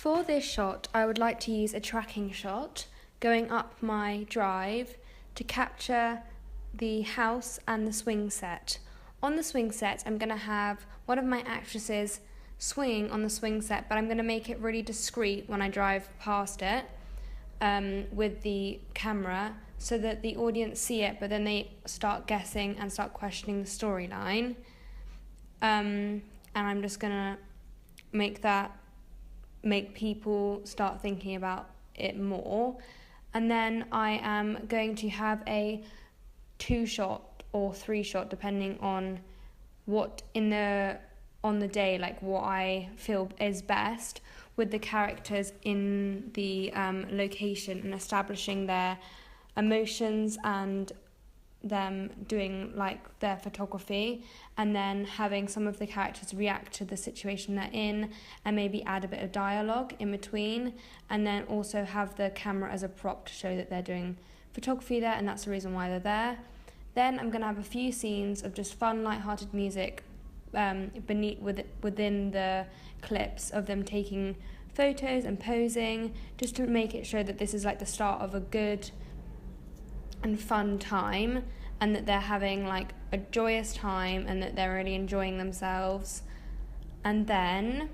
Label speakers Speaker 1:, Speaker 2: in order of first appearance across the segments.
Speaker 1: For this shot, I would like to use a tracking shot going up my drive to capture the house and the swing set. On the swing set, I'm going to have one of my actresses swinging on the swing set, but I'm going to make it really discreet when I drive past it with the camera so that the audience see it, but then they start guessing and start questioning the storyline. And I'm just going to make people start thinking about it more. And then I am going to have a 2-shot or 3-shot, depending on what on the day, like what I feel is best, with the characters in the location and establishing their emotions and them doing like their photography, and then having some of the characters react to the situation they're in and maybe add a bit of dialogue in between, and then also have the camera as a prop to show that they're doing photography there and that's the reason why they're there. Then I'm going to have a few scenes of just fun, light-hearted music within the clips of them taking photos and posing, just to make it show that this is like the start of a good and fun time, and that they're having like a joyous time and that they're really enjoying themselves. And then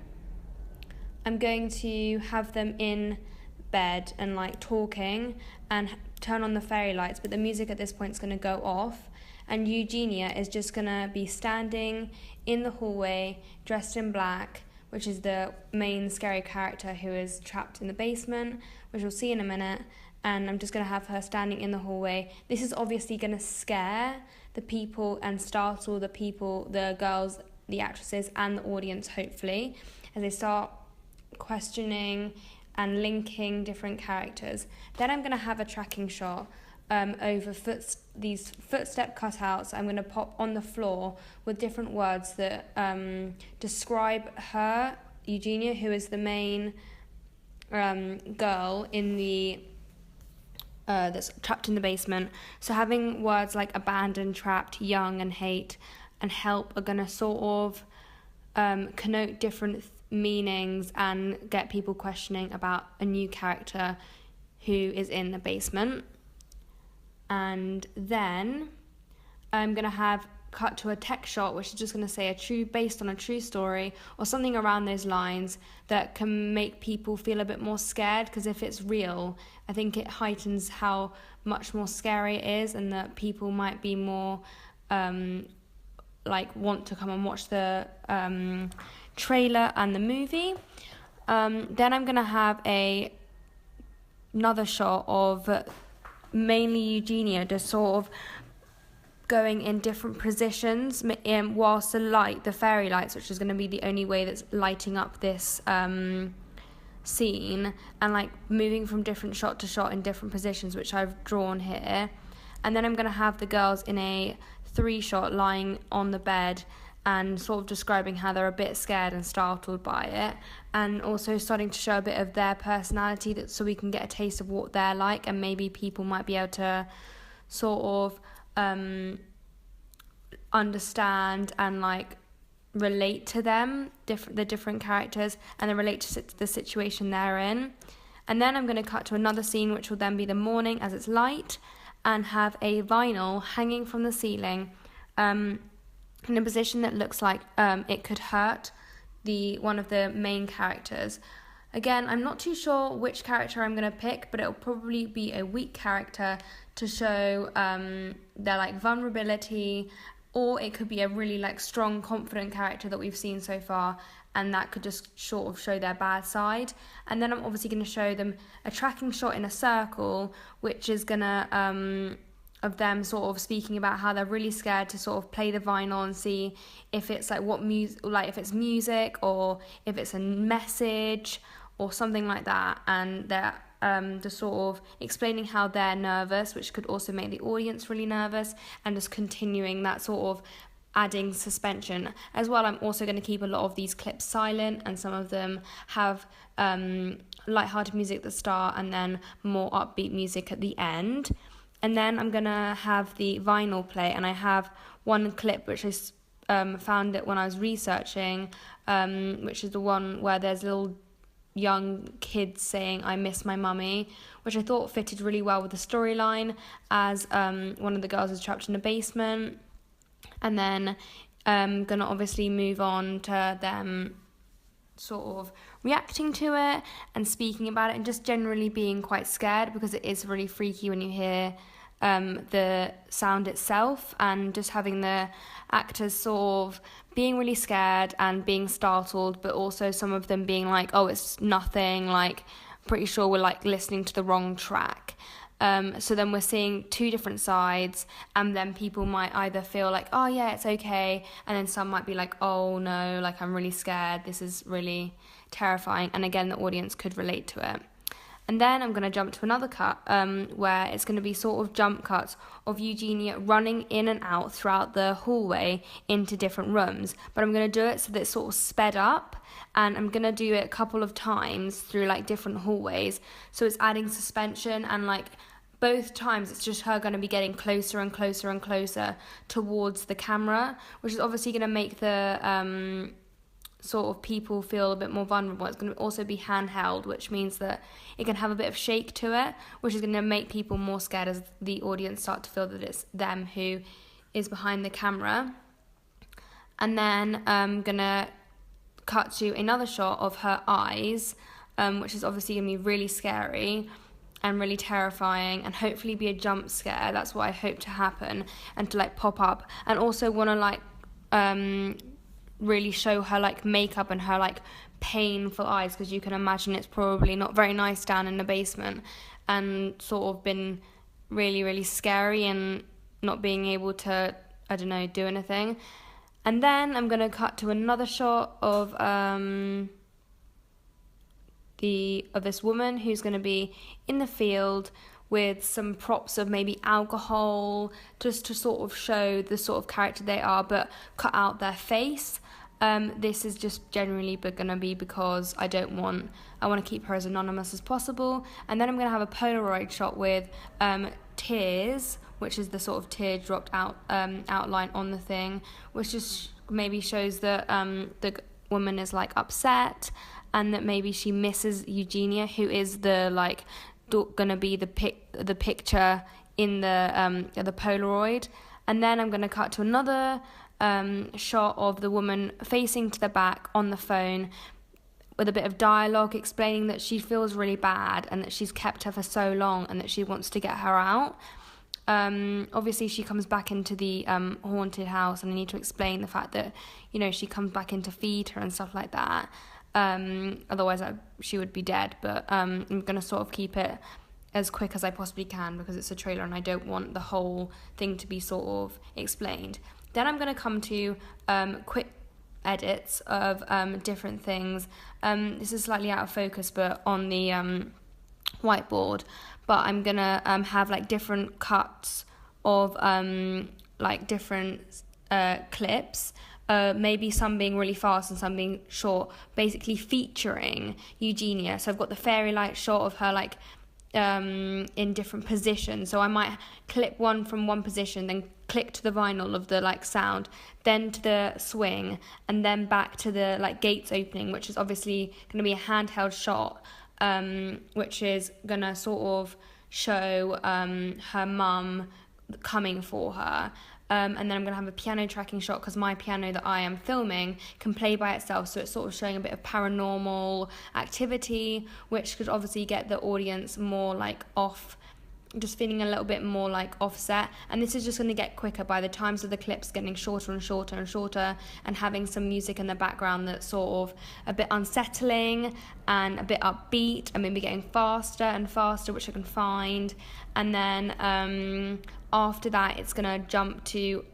Speaker 1: I'm going to have them in bed and like talking and turn on the fairy lights, but the music at this point is going to go off, and Eugenia is just going to be standing in the hallway dressed in black, which is the main scary character who is trapped in the basement, which we'll see in a minute. And I'm just going to have her standing in the hallway. This is obviously going to scare the people and startle the people, the girls, the actresses, and the audience, hopefully, as they start questioning and linking different characters. Then I'm going to have a tracking shot over these footstep cutouts I'm going to pop on the floor with different words that describe her, Eugenia, who is the main girl in the that's trapped in the basement. So having words like abandoned, trapped, young, and hate and help are going to sort of connote different meanings and get people questioning about a new character who is in the basement. And then I'm going to have cut to a text shot, which is just going to say based on a true story or something around those lines that can make people feel a bit more scared, because if it's real, I think it heightens how much more scary it is, and that people might be more want to come and watch the trailer and the movie. Then I'm going to have another shot of mainly Eugenia just sort of going in different positions whilst the fairy lights, which is going to be the only way that's lighting up this scene, and like moving from different shot to shot in different positions, which I've drawn here. And then I'm going to have the girls in a 3-shot lying on the bed and sort of describing how they're a bit scared and startled by it, and also starting to show a bit of their personality, so we can get a taste of what they're like, and maybe people might be able to sort of understand and like relate to them, the different characters, and then relate to the situation they're in. And then I'm going to cut to another scene, which will then be the morning as it's light, and have a vinyl hanging from the ceiling in a position that looks like it could hurt one of the main characters. Again, I'm not too sure which character I'm going to pick, but it'll probably be a weak character to show their like vulnerability, or it could be a really like strong, confident character that we've seen so far, and that could just sort of show their bad side. And then I'm obviously going to show them a tracking shot in a circle, which is going to of them sort of speaking about how they're really scared to sort of play the vinyl and see if it's like if it's music or if it's a message or something like that, and they're just sort of explaining how they're nervous, which could also make the audience really nervous, and just continuing that sort of adding suspension. As well, I'm also going to keep a lot of these clips silent, and some of them have light-hearted music at the start and then more upbeat music at the end. And then I'm going to have the vinyl play, and I have one clip which I found it when I was researching, which is the one where there's little young kids saying I miss my mummy, which I thought fitted really well with the storyline, as one of the girls is trapped in a basement. And then gonna obviously move on to them sort of reacting to it and speaking about it and just generally being quite scared, because it is really freaky when you hear the sound itself, and just having the actors sort of being really scared and being startled, but also some of them being like, oh, it's nothing, like pretty sure we're like listening to the wrong track. So then we're seeing two different sides, and then people might either feel like, oh yeah, it's okay, and then some might be like, oh no, like I'm really scared, this is really terrifying, and again the audience could relate to it. And then I'm going to jump to another cut where it's going to be sort of jump cuts of Eugenia running in and out throughout the hallway into different rooms. But I'm going to do it so that it's sort of sped up, and I'm going to do it a couple of times through like different hallways. So it's adding suspension, and like both times it's just her going to be getting closer and closer and closer towards the camera, which is obviously going to make the sort of people feel a bit more vulnerable. It's going to also be handheld, which means that it can have a bit of shake to it, which is going to make people more scared as the audience start to feel that it's them who is behind the camera. And then I'm going to cut to another shot of her eyes, which is obviously going to be really scary and really terrifying, and hopefully be a jump scare. That's what I hope to happen, and to like pop up, and also want to like really show her like makeup and her like painful eyes, because you can imagine it's probably not very nice down in the basement, and sort of been really, really scary, and not being able to, I don't know, do anything. And then I'm going to cut to another shot of this woman who's going to be in the field with some props of maybe alcohol, just to sort of show the sort of character they are, but cut out their face. This is just generally going to be because I want to keep her as anonymous as possible. And then I'm going to have a Polaroid shot with tears, which is the sort of tear dropped out outline on the thing, which just maybe shows that the woman is like upset, and that maybe she misses Eugenia, who is the like gonna be the picture in the Polaroid. And then I'm gonna cut to another shot of the woman facing to the back on the phone, with a bit of dialogue explaining that she feels really bad, and that she's kept her for so long, and that she wants to get her out. Obviously she comes back into the haunted house, and I need to explain the fact that, you know, she comes back in to feed her and stuff like that. Otherwise she would be dead, but I'm going to sort of keep it as quick as I possibly can, because it's a trailer and I don't want the whole thing to be sort of explained. Then I'm going to come to quick edits of different things. This is slightly out of focus, but on the whiteboard. But I'm going to have like different cuts of like different clips. Maybe some being really fast and some being short, basically featuring Eugenia. So I've got the fairy light shot of her like in different positions. So I might clip one from one position, then click to the vinyl of the like sound, then to the swing, and then back to the like gates opening, which is obviously going to be a handheld shot, which is going to sort of show her mum coming for her. And then I'm going to have a piano tracking shot, because my piano that I am filming can play by itself, so it's sort of showing a bit of paranormal activity, which could obviously get the audience more like off, just feeling a little bit more like offset. And this is just going to get quicker by the times of the clips getting shorter and shorter and shorter, and having some music in the background that's sort of a bit unsettling and a bit upbeat, and maybe getting faster and faster, which I can find. And then after that it's gonna jump to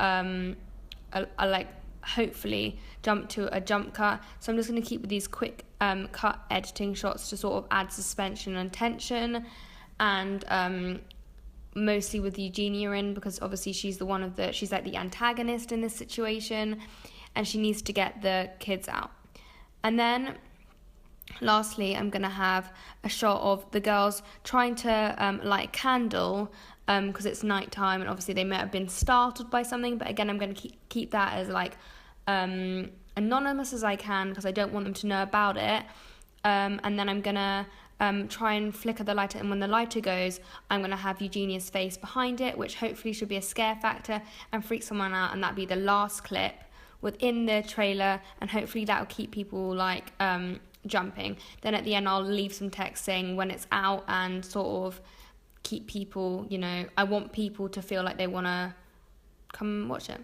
Speaker 1: hopefully jump to a jump cut. So I'm just gonna keep with these quick cut editing shots to sort of add suspension and tension, and mostly with Eugenia in, because obviously she's like the antagonist in this situation, and she needs to get the kids out. And then lastly, I'm going to have a shot of the girls trying to light a candle, because it's nighttime, and obviously they may have been startled by something. But again, I'm going to keep that as like anonymous as I can, because I don't want them to know about it. and then I'm gonna try and flicker the lighter, and when the lighter goes, I'm gonna have Eugenia's face behind it, which hopefully should be a scare factor and freak someone out, and that'll be the last clip within the trailer, and hopefully that'll keep people like jumping. Then at the end I'll leave some text saying when it's out, and sort of keep people, I want people to feel like they want to come watch it.